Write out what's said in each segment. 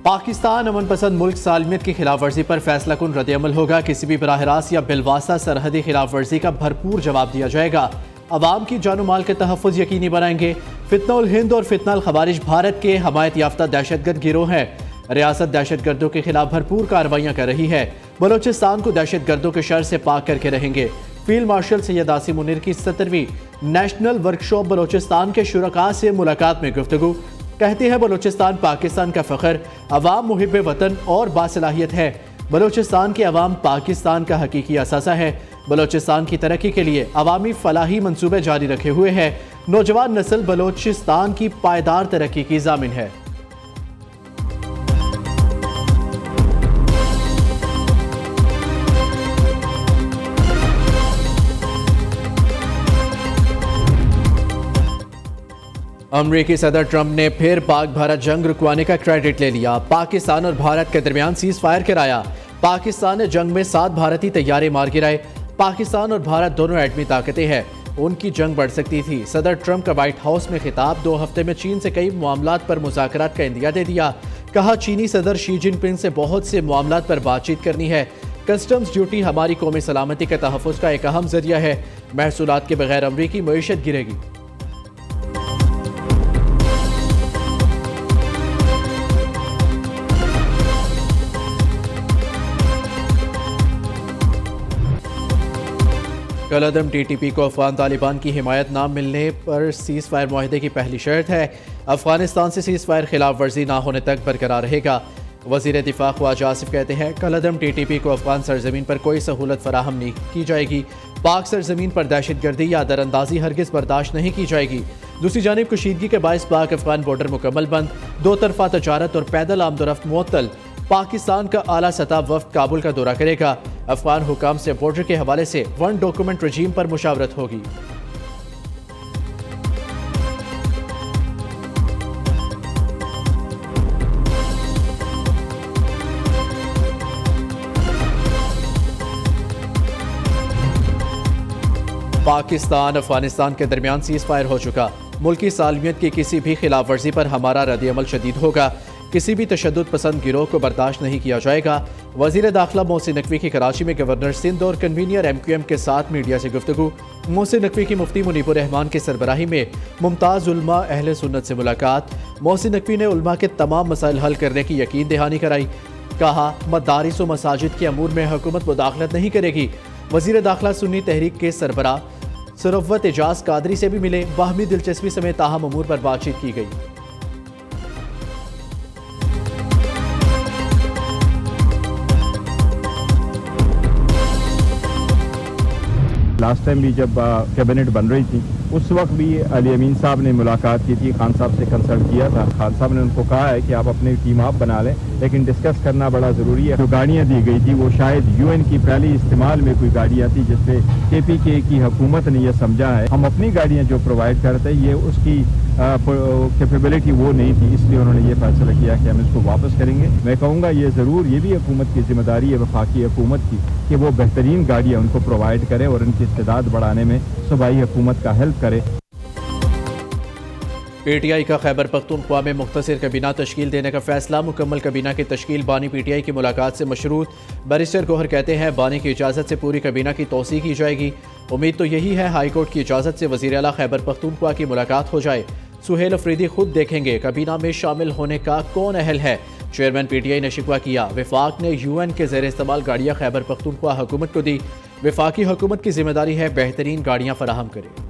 पाकिस्तान अमन पसंद मुल्क सालमियत की खिलाफ वर्जी पर फैसला कुन रद्द-ए-अमल होगा। किसी भी बराह रास्त या बिलवास्ता सरहदी खिलाफ वर्जी का भरपूर जवाब दिया जाएगा। अवाम की जान माल के तहफ़्फ़ुज़ यकीनी बनाएंगे। फितना हिंद और फितना खवारिज भारत के हमायत याफ्ता दहशतगर्द गिरोह हैं। रियासत दहशतगर्दों के खिलाफ भरपूर कार्रवाइयाँ कर रही है। बलोचिस्तान को दहशतगर्दों के शर से पाक करके रहेंगे। फील्ड मार्शल सैयद आसिम मुनीर की 17वीं नेशनल वर्कशॉप बलोचिस्तान के शुरका से मुलाकात में गुफ्तगू। कहते हैं बलोचिस्तान पाकिस्तान का फ़ख्र, अवाम मुहिब वतन और बासलाहियत है। बलोचिस्तान के अवाम पाकिस्तान का हकीकी असासा है। बलोचिस्तान की तरक्की के लिए अवामी फलाही मंसूबे जारी रखे हुए हैं। नौजवान नस्ल बलोचिस्तान की पायदार तरक्की की ज़ामिन है। अमरीकी सदर ट्रंप ने फिर पाक भारत जंग रुकवाने का क्रेडिट ले लिया। पाकिस्तान और भारत के दरमियान सीज फायर कराया। पाकिस्तान ने जंग में 7 भारतीय तैयारे मार गिराए। पाकिस्तान और भारत दोनों एटमी ताकतें हैं, उनकी जंग बढ़ सकती थी। सदर ट्रंप का व्हाइट हाउस में खिताब 2 हफ्ते में चीन से कई मामलात पर मुज़ाकरात का इंदिया दे दिया। कहा चीनी सदर शी जिनपिंग से बहुत से मामलात पर बातचीत करनी है। कस्टम्स ड्यूटी हमारी कौमी सलामती के तहफ़्फ़ुज़ का एक अहम जरिया है। महसूलात के बगैर अमरीकी मईशत गिरेगी। कलअदम TTP को अफगान तालिबान की हिमायत ना मिलने पर सीज़ फायर माहिदे की पहली शर्त है। अफगानिस्तान से सीज़ फायर खिलाफ वर्जी ना होने तक बरकरार रहेगा। वज़ीर दिफा ख्वाजा आसिफ कहते हैं कलअदम TTP को अफगान सरजमीन पर कोई सहूलत फराहम नहीं की जाएगी। पाक सरजमीन पर दहशतगर्दी या दरअंदाजी हरगिज़ बर्दाश्त नहीं की जाएगी। दूसरी जानिब कशीदगी के बायस पाक अफगान बॉर्डर मुकम्मल बंद, 2 तरफा तजारत और पैदल आमदोरफ्त मुअत्तल। पाकिस्तान का आला सतह वफ्द काबुल का दौरा करेगा। अफगान हुकाम से बॉर्डर के हवाले से 1 डॉक्यूमेंट रजीम पर मुशावरत होगी। पाकिस्तान अफगानिस्तान के दरमियान सीज फायर हो चुका। मुल्की सालमियत की किसी भी खिलाफ वर्जी पर हमारा रद्द-ए-अमल शदीद होगा। किसी भी तशद्दुद पसंद गिरोह को बर्दाश्त नहीं किया जाएगा। वज़ीर दाखिला मोहसिन नकवी की कराची में गवर्नर सिंध और कन्वीनियर MQM के साथ मीडिया से गुफ्तगू। मोहसिन नकवी की मुफ्ती मुनीबुर रहमान की सरबराही में मुमताज़ उलमा अहले सुन्नत से मुलाकात। मोहसिन नकवी ने उलमा के तमाम मसाइल हल करने की यकीन दहानी कराई। कहा मदारिस व मसाजिद के अमूर में हुकूमत मुदाखलत नहीं करेगी। वज़ीर दाखिला सुन्नी तहरीक के सरबराह सरवत एजाज कादरी से भी मिले। बाहमी दिलचस्पी समेत ताहम अमूर पर बातचीत की गई। लास्ट टाइम भी जब कैबिनेट बन रही थी उस वक्त भी अली अमीन साहब ने मुलाकात की थी, खान साहब से कंसल्ट किया था। खान साहब ने उनको कहा है कि आप अपनी टीम आप बना लें, लेकिन डिस्कस करना बड़ा ज़रूरी है। जो गाड़ियाँ दी गई थी वो शायद UN की पहली इस्तेमाल में कोई गाड़ियाँ थी जिससे KPK की हुकूमत ने यह समझा है हम अपनी गाड़ियाँ जो प्रोवाइड करते हैं ये उसकी कैपेबिलिटी वो नहीं थी, इसलिए उन्होंने ये फैसला किया कि हम इसको वापस करेंगे। मैं कहूँगा ये ज़रूर ये भी हुकूमत की जिम्मेदारी है, वफाकी हुकूमत की, कि वो बेहतरीन गाड़ियाँ उनको प्रोवाइड करें और उनकी इस्तेदाद बढ़ाने में सूबाई हुकूमत का हेल्प करे। PTI का खैबर पख्तूनख्वा में मुख्तसर कबीना तश्कील देने का फैसला। मुकम्मल कबीना की तश्कील बानी PTI की मुलाकात से मशरूत। बैरिस्टर गौहर कहते हैं बानी की इजाज़त से पूरी कबीना की तोसी की जाएगी। उम्मीद तो यही है हाई कोर्ट की इजाज़त से वज़ीर आला खैबर पख्तूनख्वा की मुलाकात हो जाए। सुहेल अफरीदी खुद देखेंगे कबीना में शामिल होने का कौन अहल है। चेयरमैन PTI ने शिकवा किया वफाक ने UN के ज़ेर इस्तेमाल गाड़ियाँ खैबर पख्तूनख्वा हुकूमत को दी। वफाकी हुकूमत की जिम्मेदारी है बेहतरीन गाड़ियाँ फराहम करे।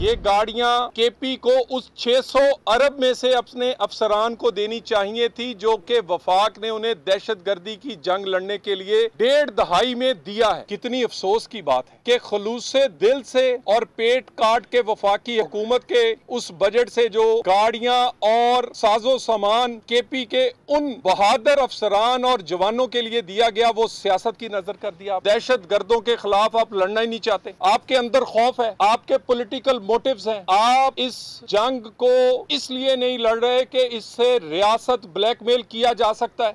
ये गाड़ियां KP को उस 600 अरब में से अपने अफसरान को देनी चाहिए थी जो कि वफाक ने उन्हें दहशतगर्दी की जंग लड़ने के लिए 1.5 दहाई में दिया है। कितनी अफसोस की बात है कि खुलूस से दिल से और पेट काट के वफाकी हुकूमत के उस बजट से जो गाड़ियां और साजो सामान KP के उन बहादुर अफसरान और जवानों के लिए दिया गया वो सियासत की नजर कर दिया। दहशतगर्दों के खिलाफ आप लड़ना ही नहीं चाहते, आपके अंदर खौफ है, आपके पॉलिटिकल मोटिव्स हैं। आप इस जंग को इसलिए नहीं लड़ रहे कि इससे रियासत ब्लैकमेल किया जा सकता है।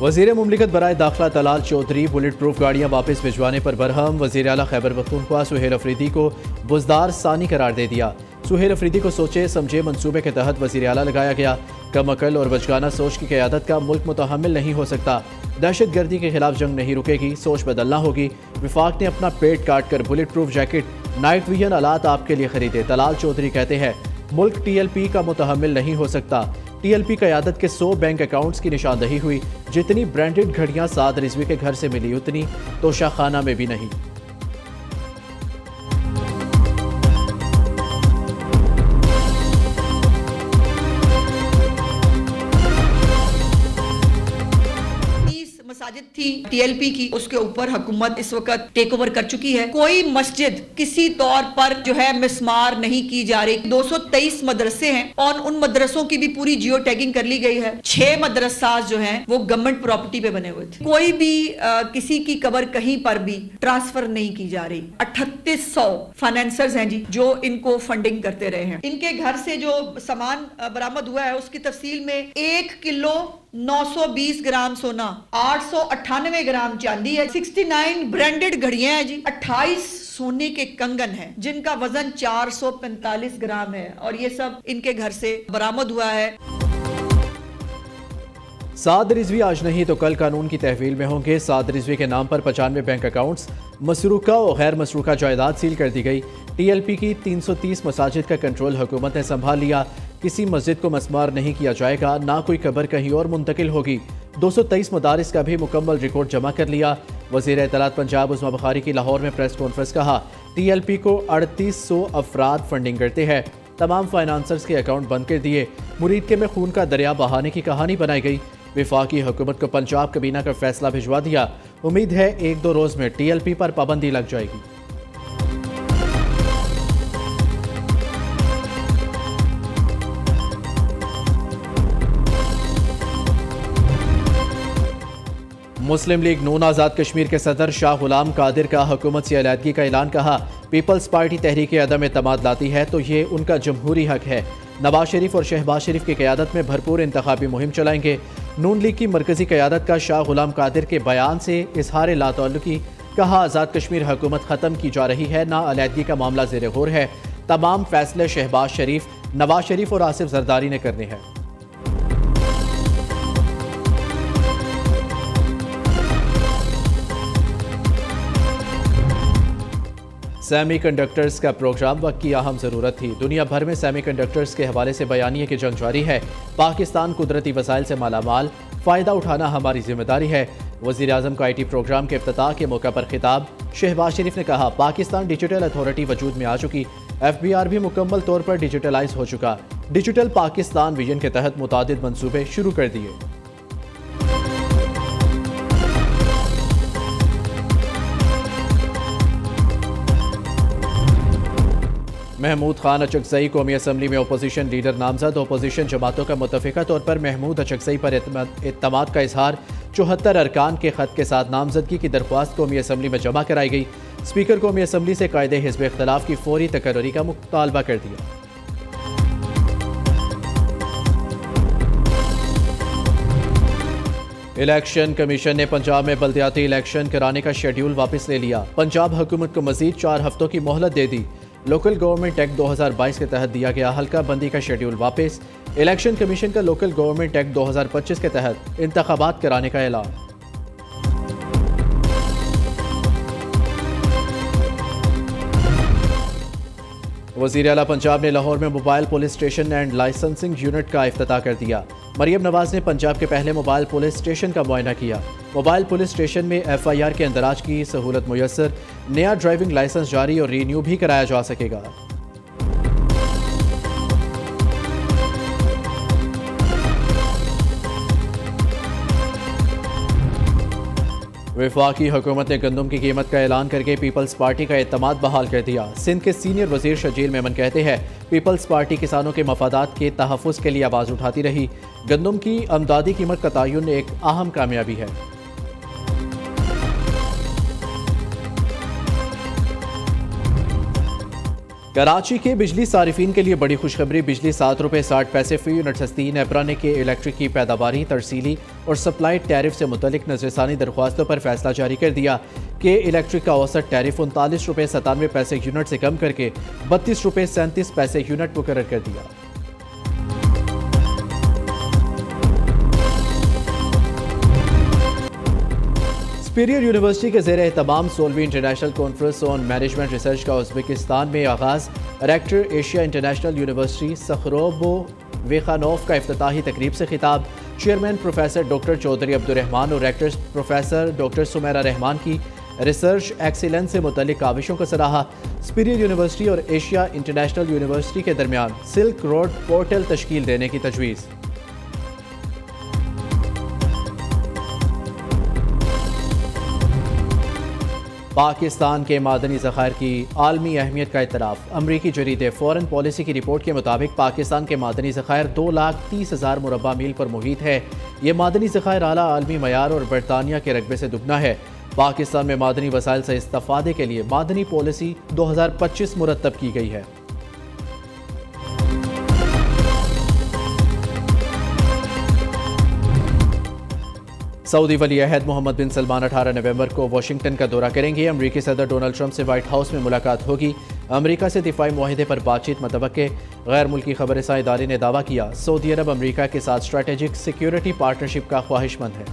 वज़ीर मुमलिकत बराए दाखिला तलाल चौधरी बुलेट प्रूफ गाड़ियाँ वापस भिजवाने पर बरहम। वज़ीर आला खैबर पख्तूनख्वा सुहेल अफरीदी को बुज़दार सानी करार दे दिया। सुहेल अफरीदी को सोचे समझे मंसूबे के तहत वज़ीर आला लगाया गया। कम अकल और बचगाना सोच की क़यादत का मुल्क मुतहम्मिल नहीं हो सकता। दहशत गर्दी के खिलाफ जंग नहीं रुकेगी, सोच बदलना होगी। विफाक ने अपना पेट काट कर bullet proof jacket, night vision आलात आपके लिए खरीदे। तलाल चौधरी कहते हैं मुल्क TLP का मुतहम्मिल नहीं हो सकता। TLP क़यादत के 100 बैंक अकाउंट्स की निशानदही हुई। जितनी ब्रांडेड घड़ियां साद रिजवी के घर से मिली उतनी तोशा खाना में भी नहीं। मसाजिद थी TLP की, उसके ऊपर हुकूमत इस वक्त टेक ओवर कर चुकी है। कोई मस्जिद किसी तौर पर जो है मिसमार नहीं की जा रही। 223 मदरसे हैं और उन मदरसों की भी पूरी जियो टैगिंग कर ली गई है। 6 मदरसा जो हैं वो गवर्नमेंट प्रॉपर्टी पे बने हुए थे। कोई भी किसी की कब्र कहीं पर भी ट्रांसफर नहीं की जा रही। 3800 फाइनेंसर्स हैं जी जो इनको फंडिंग करते रहे हैं। इनके घर से जो सामान बरामद हुआ है उसकी तफसील में 1 किलो 920 ग्राम सोना, 898 ग्राम चांदी है, 69 ब्रांडेड घड़ियां हैं जी, 28 सोने के कंगन हैं जिनका वजन 445 ग्राम है और ये सब इनके घर से बरामद हुआ है। साद रिजवी आज नहीं तो कल कानून की तहवील में होंगे। साद रिजवी के नाम पर 95 बैंक अकाउंट्स, मसरूका और गैर मसरूका जायदाद सील कर दी गई। TLP की 330 मसाजिद का कंट्रोल हुकूमत ने संभाल लिया। किसी मस्जिद को मस्मार नहीं किया जाएगा, ना कोई कब्र कहीं और मुंतकिल होगी। 223 मदारिस का भी मुकम्मल रिकॉर्ड जमा कर लिया। वज़ीर इत्तलात पंजाब उस्मा बुखारी की लाहौर में प्रेस कॉन्फ्रेंस कहा TLP को 3800 अफराद फंडिंग करते हैं। तमाम फाइनेंसर्स के अकाउंट बंद कर दिए। मुरीदके में खून का दरिया बहाने की कहानी बनाई गई। विफाकी हुकूमत को पंजाब कबीना का फैसला भिजवा दिया। उम्मीद है 1-2 रोज में TLP पर पाबंदी लग जाएगी। मुस्लिम लीग नून आज़ाद कश्मीर के सदर शाह गुलाम कादिर का हुकूमत से अलहदगी का ऐलान। कहा पीपल्स पार्टी तहरीक अदम एतमाद लाती है तो ये उनका जमहूरी हक है। नवाज शरीफ और शहबाज शरीफ की क़यादत में भरपूर इंतखाबी मुहिम चलाएंगे। नून लीग की मरकजी क़यादत का शाह गुलाम कादिर के बयान से इजहार लातअल्लुकी। कहा आज़ाद कश्मीर हुकूमत ख़त्म की जा रही है, ना अलहदगी का मामला ज़ेर गौर है। तमाम फैसले शहबाज शरीफ, नवाज शरीफ और आसिफ जरदारी ने करने हैं। सेमीकंडक्टर्स का प्रोग्राम वक्त की अहम ज़रूरत थी। दुनिया भर में सेमीकंडक्टर्स के हवाले से बयानिए की जंग जारी है। पाकिस्तान कुदरती वसाइल से मालामाल, फ़ायदा उठाना हमारी जिम्मेदारी है। वज़ीर आज़म का IT प्रोग्राम के इफ्तिताह के मौके पर खिताब। शहबाज शरीफ ने कहा पाकिस्तान डिजिटल अथॉरिटी वजूद में आ चुकी, FBR भी मुकम्मल तौर पर डिजिटलाइज हो चुका। डिजिटल पाकिस्तान विजन के तहत मुतादिद मंसूबे शुरू कर दिए। महमूद खान अचकज़ई कौमी असम्बली में अपोजिशन लीडर नामजद। अपोजिशन जमातों का मुतफ़िका तौर पर महमूद अचकज़ई पर एतमाद का इजहार। 74 अरकान के ख़त के साथ नामजदगी की दरख्वास्त कौमी असम्बली में जमा कराई गई। स्पीकर कौमी असम्बली से कायदे हिज़्ब इख्तिलाफ की फौरी तकर्री का मुतालबा कर दिया। इलेक्शन कमीशन ने पंजाब में बल्दियाती इलेक्शन कराने का शेड्यूल वापस ले लिया। पंजाब हुकूमत को मजीद 4 हफ्तों की मोहलत दे दी। लोकल गवर्नमेंट एक्ट 2022 के तहत दिया गया हल्का बंदी का शेड्यूल वापस। इलेक्शन कमीशन का लोकल गवर्नमेंट एक्ट 2025 के तहत इंतखाबात कराने का ऐलान। वज़ीर आला पंजाब ने लाहौर में mobile police station and licensing unit का इफ्तिताह कर दिया। मरियम नवाज ने पंजाब के पहले मोबाइल पुलिस स्टेशन का मुआयना किया। मोबाइल पुलिस स्टेशन में FIR के अंदराज की सहूलत मुयस्सर। नया ड्राइविंग लाइसेंस जारी और रीन्यू भी कराया जा सकेगा। वफाकी हुकूमत ने गंदम की कीमत का ऐलान करके पीपल्स पार्टी का एतमाद बहाल कर दिया। सिंध के सीनियर वजीर शजील मेमन कहते हैं पीपल्स पार्टी किसानों के मफादात के तहफ़्फ़ुज़ के लिए आवाज़ उठाती रही। गंदम की अमदादी कीमत का तयन एक अहम कामयाबी है। कराची के बिजली सारिफिन के लिए बड़ी खुशखबरी। बिजली 7 रुपये 60 पैसे फी यूनिट सस्ती। नेपरा ने के इलेक्ट्रिक की पैदावारी, तरसीली और सप्लाई टैरिफ से मुतलिक नजरसानी दरख्वास्तों पर फैसला जारी कर दिया कि इलेक्ट्रिक का औसत टैरिफ 39 रुपये 97 पैसे यूनिट से कम करके 32 रुपये 37 पैसे यूनिट मुकर्रर कर दिया। सुपीरियर यूनिवर्सिटी के ज़ेर एहतमाम 16वीं international conference on management research का उज़्बेकिस्तान में आगाज़। रेक्टर एशिया इंटरनेशनल यूनिवर्सिटी सखरोबो वेखानोफ का इफ्तिताही तकरीब से खिताब। Chairman professor doctor Chaudhary Abdurrahman और rector professor doctor Sumera Rehman की रिसर्च एक्सीलेंस से मुतल्लिक काविशों को सराहा। सुपीरियर यूनिवर्सिटी और एशिया इंटरनेशनल यूनिवर्सिटी के दरमियान सिल्क रोड पोर्टल तश्कील देने की तजवीज़। पाकिस्तान के मादनी ज़खायर की आलमी अहमियत का इतराफ़। अमरीकी जरीदे फॉरेन पॉलिसी की रिपोर्ट के मुताबिक पाकिस्तान के मादनी ज़खायर 2,30,000 मुरब्बा मील पर मुहित है। ये मादनी ज़खायर आला आलमी मयार और बरतानिया के रकबे से दुगना है। पाकिस्तान में मादनी वसाइल से इस्तेफ़ादे के लिए मादनी पॉलिसी 2025 मुरतब की गई है। सऊदी वली अहद मोहम्मद बिन सलमान 18 नवंबर को वाशिंगटन का दौरा करेंगे। अमरीकी सदर डोनाल्ड ट्रंप से व्हाइट हाउस में मुलाकात होगी। अमरीका से दिफाई मुआहदे पर बातचीत मतवक्के। गैर मुल्की खबरसां इदारे ने दावा किया सऊदी अरब अमरीका के साथ स्ट्रेटेजिक सिक्योरिटी पार्टनरशिप का ख्वाहिशमंद है।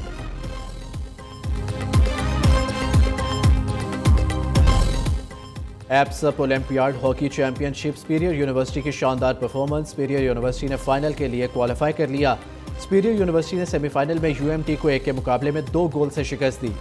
एप्सप olympiad hockey championship superior university की शानदार परफॉर्मेंस। सुपीरियर यूनिवर्सिटी ने फाइनल के लिए क्वालिफाई कर लिया। सुपीरियर यूनिवर्सिटी ने सेमीफाइनल में यूएमटी को 1 के मुकाबले में 2 गोल से शिकस्त दी।